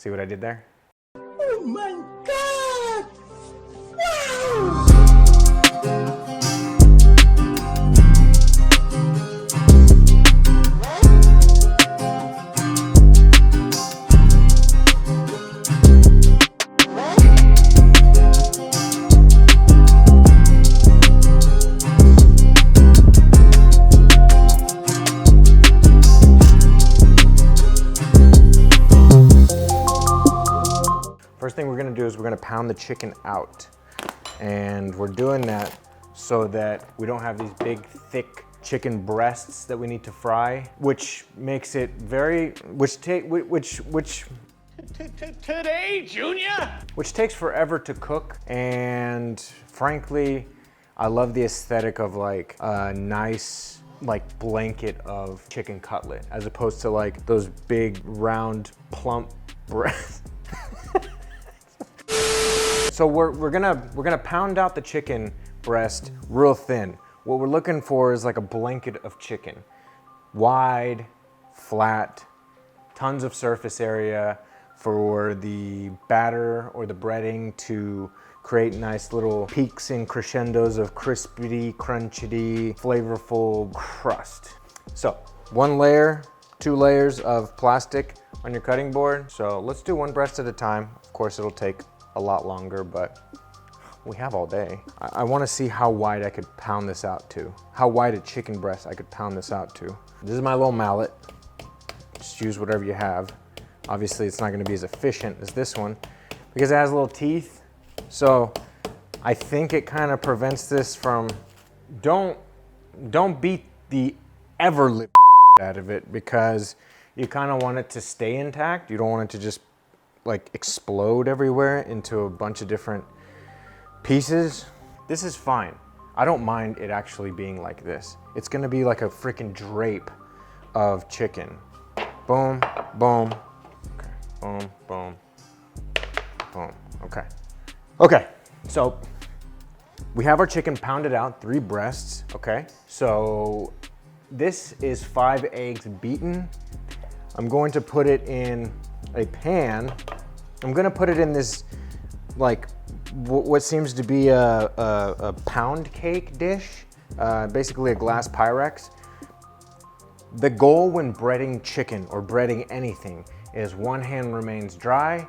See what I did there? Oh my God! Wow! First thing we're gonna do is we're gonna pound the chicken out. And we're doing that so that we don't have these big, thick chicken breasts that we need to fry, which makes it very, Today, Junior? which takes forever to cook. And frankly, I love the aesthetic of like a nice, like blanket of chicken cutlet, as opposed to like those big, round, plump breasts. So we're gonna pound out the chicken breast real thin. What we're looking for is like a blanket of chicken. Wide, flat, tons of surface area for the batter or the breading to create nice little peaks and crescendos of crispity, crunchy, flavorful crust. So 1 layer, 2 layers of plastic on your cutting board. So let's do one breast at a time. Of course, it'll take a lot longer, but we have all day. I want to see how wide I could pound this out to. How wide a chicken breast I could pound this out to. This is my little mallet. Just use whatever you have. Obviously, it's not going to be as efficient as this one because it has little teeth. So I think it kind of prevents this from, don't beat the ever living out of it, because you kind of want it to stay intact. You don't want it to just like explode everywhere into a bunch of different pieces. This is fine. I don't mind it actually being like this. It's gonna be like a freaking drape of chicken. Boom, boom, okay, boom, boom, boom, okay. Okay, so we have our chicken pounded out, 3 breasts, okay? So this is 5 eggs beaten. I'm going to put it in a pan. I'm gonna put it in this, like, what seems to be a pound cake dish, basically a glass Pyrex. The goal when breading chicken or breading anything is one hand remains dry,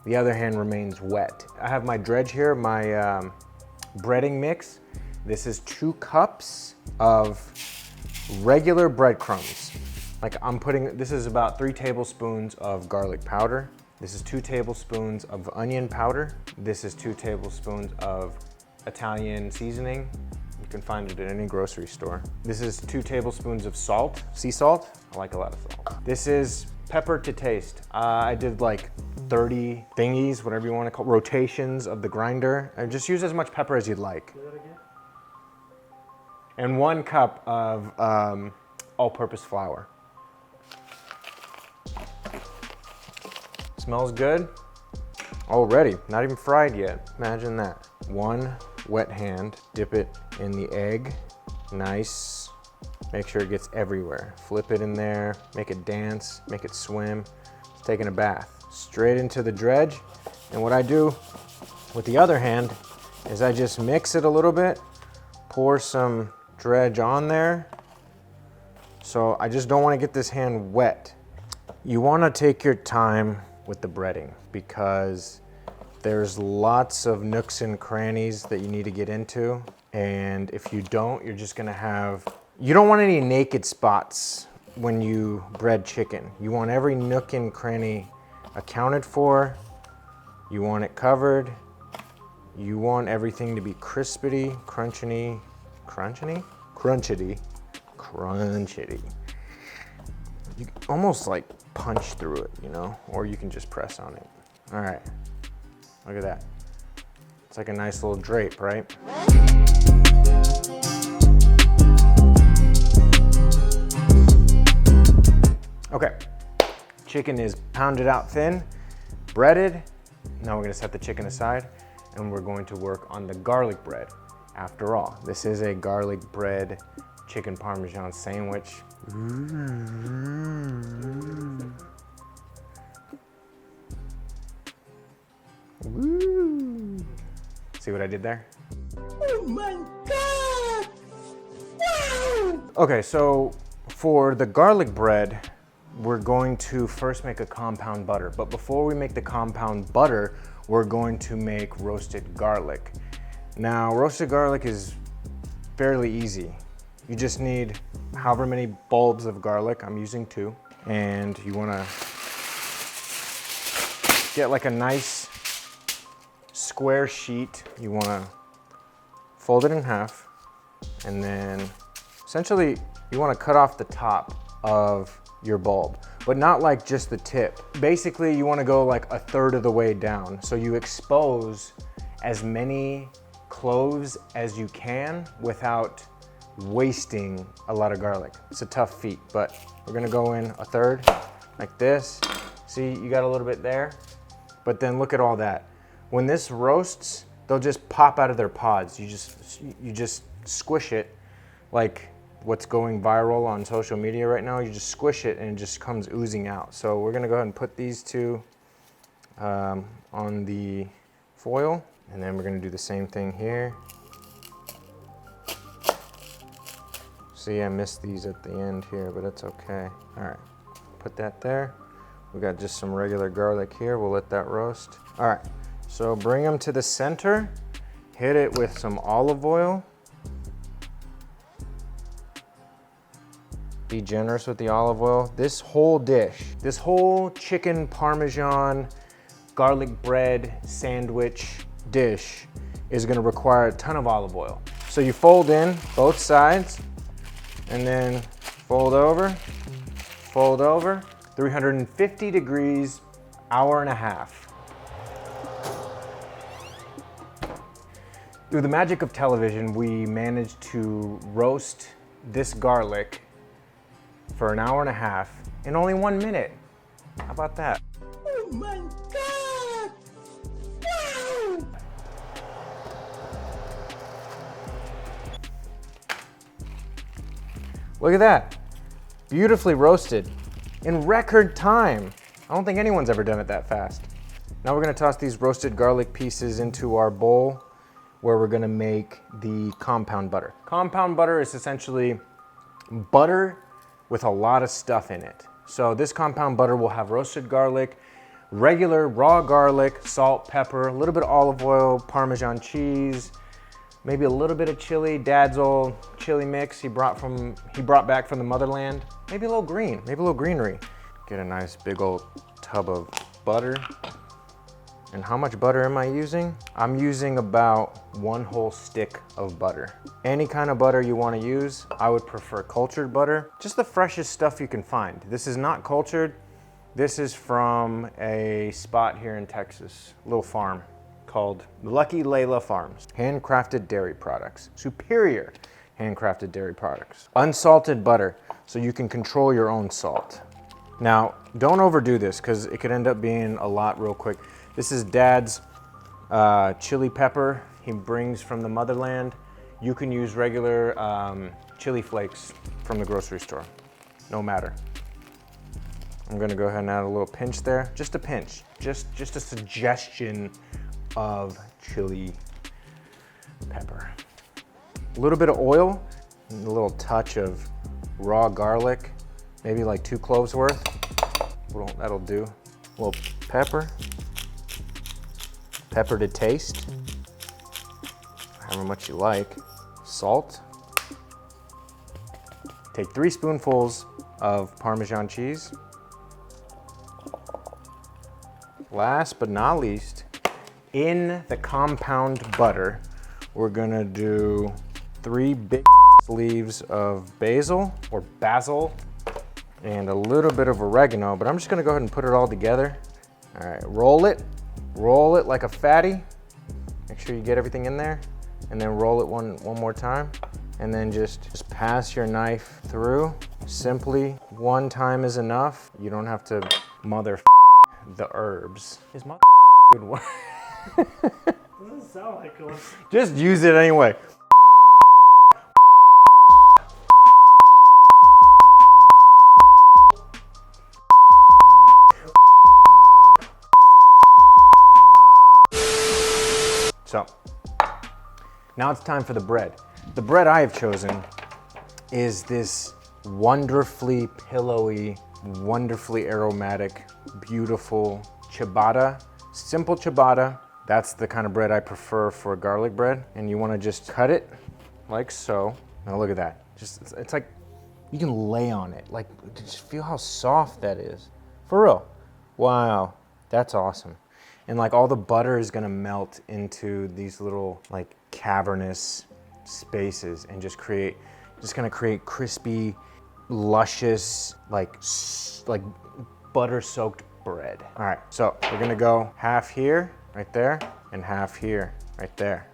the other hand remains wet. I have my dredge here, my breading mix. This is 2 cups of regular breadcrumbs. Like this is about 3 tablespoons of garlic powder. This is 2 tablespoons of onion powder. This is 2 tablespoons of Italian seasoning. You can find it at any grocery store. This is 2 tablespoons of salt, sea salt. I like a lot of salt. This is pepper to taste. I did like 30 thingies, whatever you want to call it, rotations of the grinder. And just use as much pepper as you'd like. Say that again? And 1 cup of all-purpose flour. Smells good already, not even fried yet. Imagine that. 1 wet hand, dip it in the egg. Nice. Make sure it gets everywhere. Flip it in there, make it dance, make it swim. It's taking a bath. Straight into the dredge. And what I do with the other hand is I just mix it a little bit, pour some dredge on there. So I just don't want to get this hand wet. You want to take your time with the breading because there's lots of nooks and crannies that you need to get into. And if you don't, you're just gonna have, you don't want any naked spots when you bread chicken. You want every nook and cranny accounted for. You want it covered. You want everything to be crispity, crunchity. You almost like punch through it, you know, or you can just press on it. All right, look at that. It's like a nice little drape, right? Okay, chicken is pounded out thin, breaded. Now we're gonna set the chicken aside and we're going to work on the garlic bread. After all, this is a garlic bread chicken Parmesan sandwich. did there? Oh my God! Wow! Okay, so for the garlic bread, we're going to first make a compound butter. But before we make the compound butter, we're going to make roasted garlic. Now, roasted garlic is fairly easy. You just need however many bulbs of garlic. I'm using 2. And you wanna get like a nice square sheet. You wanna fold it in half, and then essentially you wanna cut off the top of your bulb, but not like just the tip. Basically, you wanna go like 1/3 of the way down. So you expose as many cloves as you can without wasting a lot of garlic. It's a tough feat, but we're gonna go in 1/3 like this. See, you got a little bit there, but then look at all that. When this roasts, they'll just pop out of their pods. You just squish it like what's going viral on social media right now. You just squish it and it just comes oozing out. So we're gonna go ahead and put these 2 on the foil, and then we're gonna do the same thing here. See, I missed these at the end here, but it's okay. All right, put that there. We got just some regular garlic here. We'll let that roast. All right, so bring them to the center. Hit it with some olive oil. Be generous with the olive oil. This whole dish, this whole chicken Parmesan garlic bread sandwich dish is gonna require a ton of olive oil. So you fold in both sides, and then fold over, 350 degrees, 1.5 hours. Through the magic of television, we managed to roast this garlic for 1.5 hours in only 1 minute. How about that? Oh my God! Wow! Look at that. Beautifully roasted in record time. I don't think anyone's ever done it that fast. Now we're gonna toss these roasted garlic pieces into our bowl where we're gonna make the compound butter. Compound butter is essentially butter with a lot of stuff in it. So this compound butter will have roasted garlic, regular raw garlic, salt, pepper, a little bit of olive oil, Parmesan cheese, maybe a little bit of chili, Dad's old chili mix he brought back from the motherland. Maybe a little green, maybe a little greenery. Get a nice big old tub of butter. And how much butter am I using? I'm using about 1 whole stick of butter. Any kind of butter you want to use. I would prefer cultured butter. Just the freshest stuff you can find. This is not cultured. This is from a spot here in Texas, a little farm called Lucky Layla Farms. Handcrafted dairy products. Superior handcrafted dairy products. Unsalted butter, so you can control your own salt. Now, don't overdo this because it could end up being a lot real quick. This is Dad's chili pepper he brings from the motherland. You can use regular chili flakes from the grocery store, no matter. I'm gonna go ahead and add a little pinch there, just a pinch, just a suggestion of chili pepper. A little bit of oil, and a little touch of raw garlic, maybe like 2 cloves worth. Well, that'll do. A little pepper. Pepper to taste, however much you like. Salt. Take 3 spoonfuls of Parmesan cheese. Last but not least, in the compound butter, we're gonna do 3 big leaves of basil or basil and a little bit of oregano, but I'm just gonna go ahead and put it all together. All right, roll it like a fatty. Make sure you get everything in there, and then roll it one more time, and then just pass your knife through. Simply 1 time is enough. You don't have to mother the herbs. Is mother good word? Doesn't sound like one. Just use it anyway. So, Now it's time for the bread. The bread I have chosen is this wonderfully pillowy, wonderfully aromatic, beautiful ciabatta. Simple ciabatta. That's the kind of bread I prefer for garlic bread. And you want to just cut it like so. Now look at that. Just it's like you can lay on it. Like just feel how soft that is. For real. Wow. That's awesome. And like all the butter is gonna melt into these little like cavernous spaces and just gonna create crispy, luscious, like butter soaked bread. All right, so we're gonna go half here, right there, and half here, right there.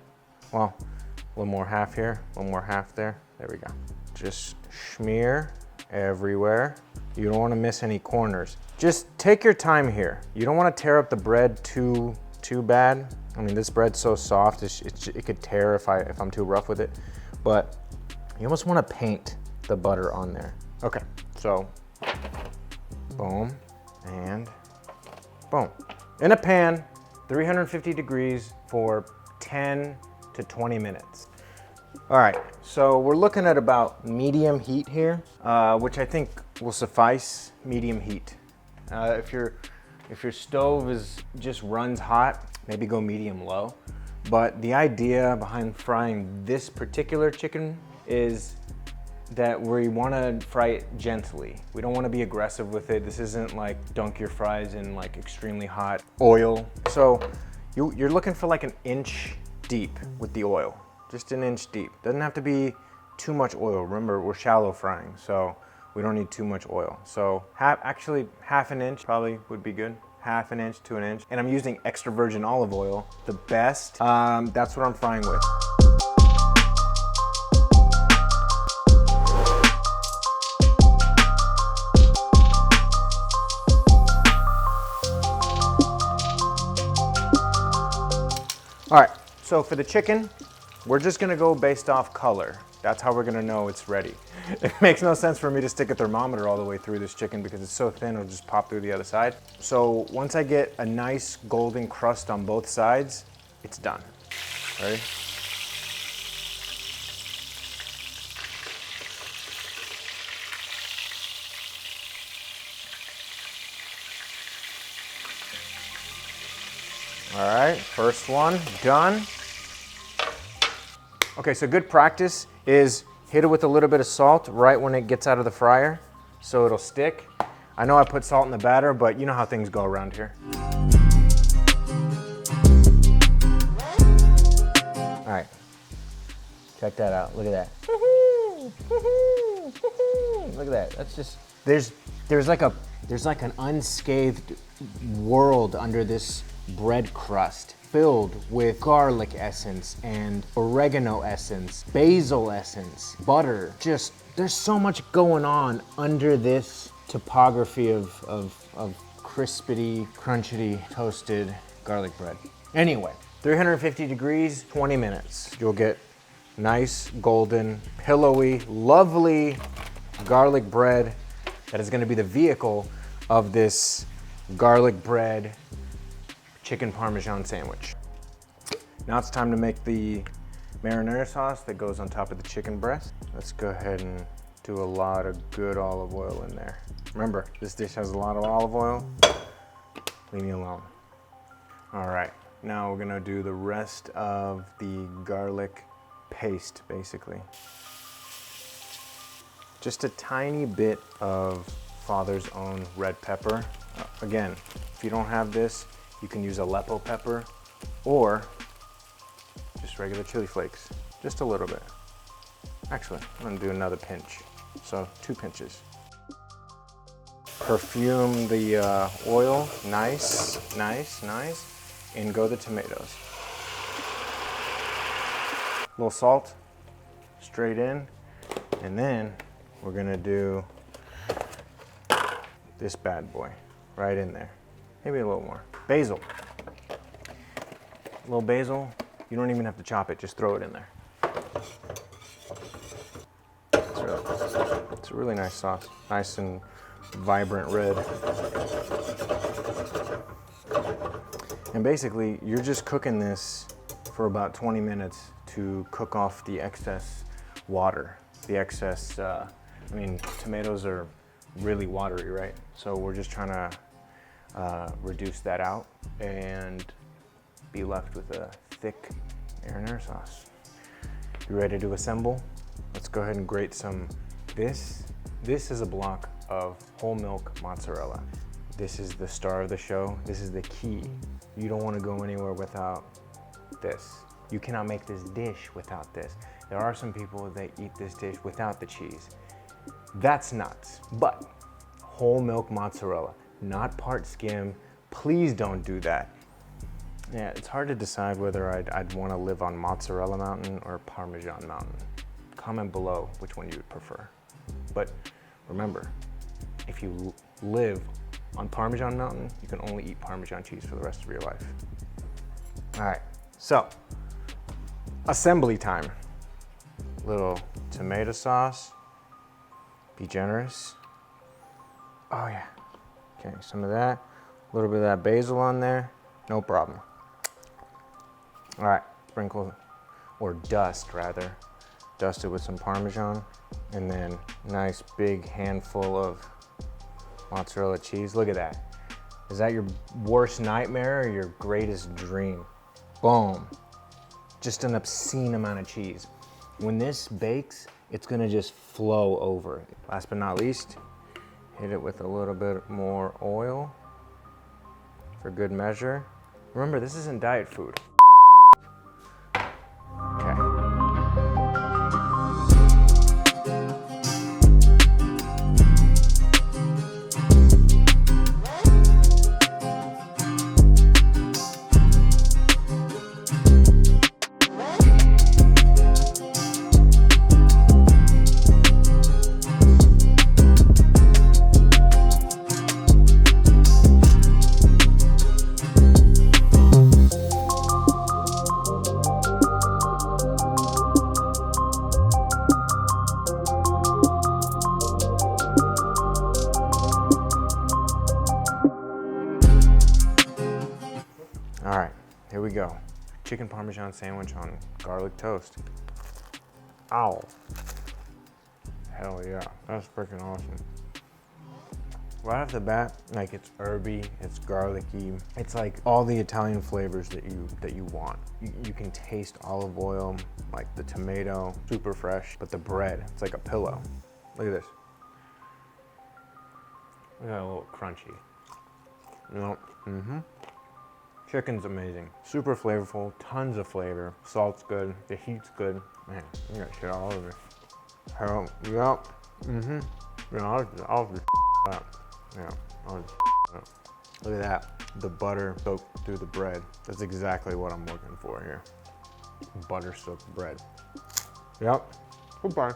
Well, a little more half here, a little more half there. There we go. Just smear everywhere. You don't wanna miss any corners. Just take your time here. You don't wanna tear up the bread too bad. I mean, this bread's so soft, it could tear if I'm too rough with it. But you almost wanna paint the butter on there. Okay, so boom and boom. In a pan, 350 degrees for 10 to 20 minutes. All right, so we're looking at about medium heat here, which I think will suffice, medium heat. If your stove just runs hot, maybe go medium low. But the idea behind frying this particular chicken is that we want to fry it gently. We don't want to be aggressive with it. This isn't like dunk your fries in like extremely hot oil. So you're looking for like an inch deep with the oil, just an inch deep. Doesn't have to be too much oil. Remember, we're shallow frying, so we don't need too much oil. So actually half an inch probably would be good. Half an inch to an inch. And I'm using extra virgin olive oil, the best. That's what I'm frying with. All right, so for the chicken, we're just gonna go based off color. That's how we're gonna know it's ready. It makes no sense for me to stick a thermometer all the way through this chicken because it's so thin, it'll just pop through the other side. So once I get a nice golden crust on both sides, it's done. Ready? All right, first one done. Okay, so good practice is hit it with a little bit of salt right when it gets out of the fryer so it'll stick. I know I put salt in the batter, but you know how things go around here. All right, check that out, look at that. Look at that, that's just, there's like an unscathed world under this bread crust filled with garlic essence and oregano essence, basil essence, butter. Just, there's so much going on under this topography of crispity, crunchity, toasted garlic bread. Anyway, 350 degrees, 20 minutes. You'll get nice, golden, pillowy, lovely garlic bread that is gonna be the vehicle of this garlic bread chicken Parmesan sandwich. Now it's time to make the marinara sauce that goes on top of the chicken breast. Let's go ahead and do a lot of good olive oil in there. Remember, this dish has a lot of olive oil. Leave me alone. All right, now we're gonna do the rest of the garlic paste, basically. Just a tiny bit of Father's Own red pepper. Again, if you don't have this, you can use Aleppo pepper or just regular chili flakes, just a little bit. Actually, I'm gonna do another pinch, so 2 pinches. Perfume the oil, nice, and go the tomatoes. A little salt, straight in, and then we're gonna do this bad boy right in there. Maybe a little more. Basil. A little basil. You don't even have to chop it, just throw it in there. It's a really nice sauce. Nice and vibrant red. And basically, you're just cooking this for about 20 minutes to cook off the excess water. The excess, I mean, tomatoes are really watery, right? So we're just trying to reduce that out and be left with a thick marinara sauce. You ready to assemble? Let's go ahead and grate some. This is a block of whole milk mozzarella. This is the star of the show. This is the key. You don't want to go anywhere without this. You cannot make this dish without this. There are some people that eat this dish without the cheese. That's nuts. But whole milk mozzarella, not part skim. Please don't do that. Yeah, it's hard to decide whether I'd want to live on Mozzarella Mountain or Parmesan Mountain. Comment below which one you would prefer. But remember, if you live on Parmesan Mountain, you can only eat Parmesan cheese for the rest of your life. All right, so assembly time. Little tomato sauce. Be generous. Oh yeah. Okay, some of that. A little bit of that basil on there. No problem. All right, sprinkle, or dust rather. Dust it with some Parmesan, and then nice big handful of mozzarella cheese. Look at that. Is that your worst nightmare or your greatest dream? Boom. Just an obscene amount of cheese. When this bakes, it's gonna just flow over. Last but not least, hit it with a little bit more oil for good measure. Remember, this isn't diet food. Okay. All right, here we go. Chicken Parmesan sandwich on garlic toast. Ow. Hell yeah, that's freaking awesome. Right off the bat, like it's herby, it's garlicky. It's like all the Italian flavors that you want. You can taste olive oil, like the tomato, super fresh, but the bread, it's like a pillow. Look at this. Look at that, a little crunchy. You know, Chicken's amazing. Super flavorful, tons of flavor. Salt's good, the heat's good. Man, you got shit all over. Hell, yeah. Yeah, I'll just up. Yeah, I'll just up. Look at that. The butter soaked through the bread. That's exactly what I'm looking for here. Butter soaked bread. Yep. Goodbye.